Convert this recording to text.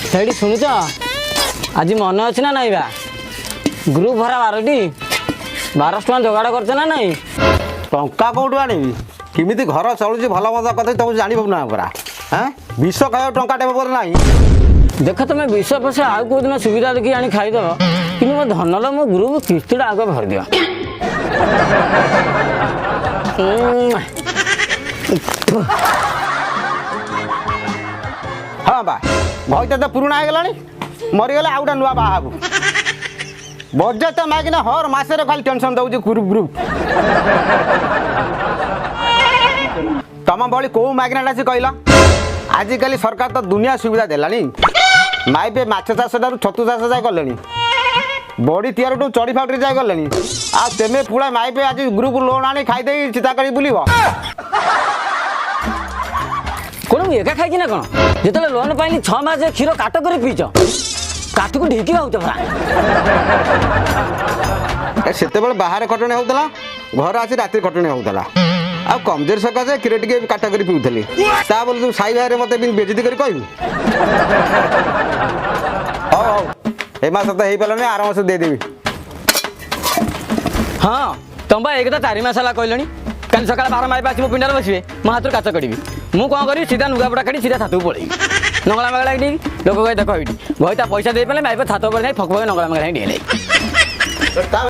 ସେଇଠି ଶୁଣୁଛ ଆଜି ମନେ ଅଛି ନା ନାଇଁ ବା ଗ୍ରୁପ ଭରା 12ଟି 1200 ଟଙ୍କା ଯୋଗାଡ଼ କରୁଛ ନା ନାଇଁ? ଟଙ୍କା କୋଉଠୁ ଆଣିବି କେମିତି ଘର ଚଳୁଛି ଭଲ ମନ୍ଦ କଥା ତମକୁ ଜାଣିବୁ ନା ପରା ହଁ ବିଷ ଖାଇବା ଟଙ୍କା ଦେବ ବୋଲି ନାହିଁ। ଦେଖ ତମେ ବିଷ ପଇସା ଆଉ କେଉଁ ଦିନ ସୁବିଧା ଦେଖି ଆଣି ଖାଇଦେବ କିନ୍ତୁ ମୋ ଧନର ମୋ ଗ୍ରୁପ କିସ୍ତିଟା ଆଗ ଭରିଦିଅ। ହଁ ବା ଭଇଟା ତ ପୁରୁଣା ହେଇଗଲାଣି ମରିଗଲେ ଆଉ ଗୋଟେ ନୂଆ ବାହା ହବୁ ବଜେଟ୍ ତ ମାଗିନା ହର ମାସରେ ଖାଲି ଟେନସନ୍ ଦଉଛି ଗ୍ରୁପ ତମ ଭଳି କୋଉ ମାଗିନାଟା ସେ କହିଲ ଆଜିକାଲି ସରକାର ତ ଦୁନିଆ ସୁବିଧା ଦେଲାଣି ମାଇପେ ମାଛ ଚାଷ ଠାରୁ ଛତୁ ଚାଷ ଯାଏ କଲେଣି ବଡ଼ି ତିଆରଠୁ ଚଢ଼ି ଫାଉଟିରେ ଯାଇ ଗଲେଣି ଆଉ ତେମେ ପୁରା ମାଇପେ ଆଜି ଗ୍ରୁପ ଲୋନ୍ ଆଣି ଖାଇଦେଇ ଚିତା କରି ବୁଲିବ। କ'ଣ ମୁଁ ଏକା ଖାଇଛି ନା କ'ଣ ଯେତେବେଳେ ଲୋନ୍ ପାଇଲି 6 ମାସ କ୍ଷୀର କାଟ କରି ପିଇଛ କାଠକୁ ଢିକି ହେଉଛ ପରା। ସେତେବେଳେ ବାହାରେ ଖଟଣି ହେଉଥିଲା ଘରେ ଆସି ରାତିରେ ଖଟଣି ହେଉଥିଲା ଆଉ କମଜୋର ସକାଶେ କ୍ଷୀର ଟିକେ କାଟ କରି ପିଉଥିଲି ତା ବୋଲି ତୁ ସାଇ ଭାଇରେ ମୋତେ ବେଜିତି କରି କହିବୁ। ହଉ ହଉ ଏ ମାସ ତ ହେଇପାରିଲାନି ଆର ମାସ ଦେଇଦେବି। ହଁ ତମ ବା ଏକ ତ 4 ମାସ ହେଲା କହିଲଣି କାଲି ସକାଳେ 12 ମାଇପ ଆସିବ ପିଣ୍ଡାରେ ବସିବେ ମୋ ହାତରୁ କାଚ କାଢ଼ିବି ମୁଁ କ'ଣ କରିବି ସିଧା ଲୁଗାପଟା କାଢ଼ି ସିଧା ଛାତକୁ ପଳେଇବି ନଙ୍ଗଳା ମଙ୍ଗଳା ଏଇଠି ଲୋକ କହି ଦେଖ ଏଇଠି ଭଇତା ପଇସା ଦେଇପାରିଲେ ମାଇପ ଛାତ ଉପରେ ଯାଇ ଫକ ଫକ ନଙ୍ଗଳା ମଙ୍ଗଳା ଡିଏ